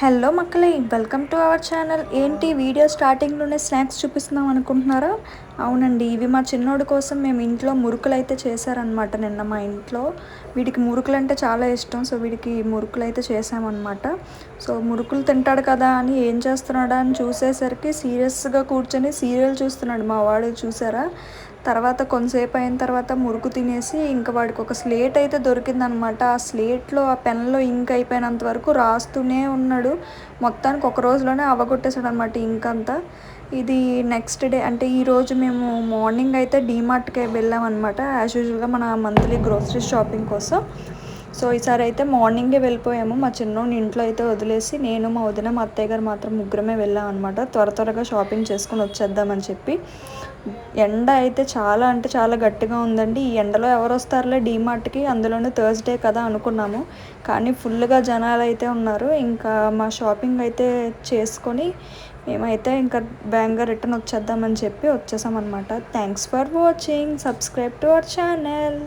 Hello మక్కలే, welcome to our channel. ఏంటి video స్టార్టింగ్లోనే స్నాక్స్ చూపిస్తున్నాం అనుకుంటున్నారా? అవునండి, ఇవి మా చిన్నోడి కోసం మేము ఇంట్లో మురుకులు అయితే చేశారనమాట. నిన్న మా ఇంట్లో వీడికి మురుకులు అంటే చాలా ఇష్టం. సో వీడికి మురుకులు అయితే చేసామన్నమాట. సో మురుకులు తింటాడు కదా అని ఏం చేస్తున్నాడా అని చూసేసరికి సీరియస్గా కూర్చొని సీరియల్ చూస్తున్నాడు మా వాడు. చూసారా? తర్వాత కొంతసేపు అయిన తర్వాత మురుకు తినేసి ఇంకా వాడికి ఒక స్లేట్ అయితే దొరికిందనమాట. ఆ స్లేట్లో ఆ పెన్లో ఇంక్ అయిపోయినంత వరకు రాస్తూనే ఉన్నాడు. మొత్తానికి ఒక రోజులోనే అవగొట్టేశాడు అనమాట ఇంక్ అంతా. ఇది నెక్స్ట్ డే అంటే ఈరోజు మేము మార్నింగ్ అయితే డీమార్ట్కి వెళ్ళామన్నమాట. యాజ్ యూజువల్గా మన మంత్లీ గ్రోసరీ షాపింగ్ కోసం. సో ఈసారి అయితే మార్నింగే వెళ్ళిపోయాము. మా చిన్నోడిని ఇంట్లో అయితే వదిలేసి నేను, మా వదిన, మా అత్తయ్య గారు మాత్రం ముగ్గురమే వెళ్ళాం అనమాట. త్వరగా షాపింగ్ చేసుకొని వచ్చేద్దామని చెప్పి. ఎండ అయితే చాలా అంటే చాలా గట్టిగా ఉందండి. ఈ ఎండలో ఎవరు వస్తారులే డీమార్ట్కి, అందులోనే థర్స్డే కదా అనుకున్నాము. కానీ ఫుల్గా జనాలు అయితే ఉన్నారు. ఇంకా మా షాపింగ్ అయితే చేసుకొని మేమైతే ఇంకా బ్యాంగ్గా రిటర్న్ వచ్చేద్దామని చెప్పి వచ్చేసామన్నమాట. Thanks for watching. Subscribe to our channel.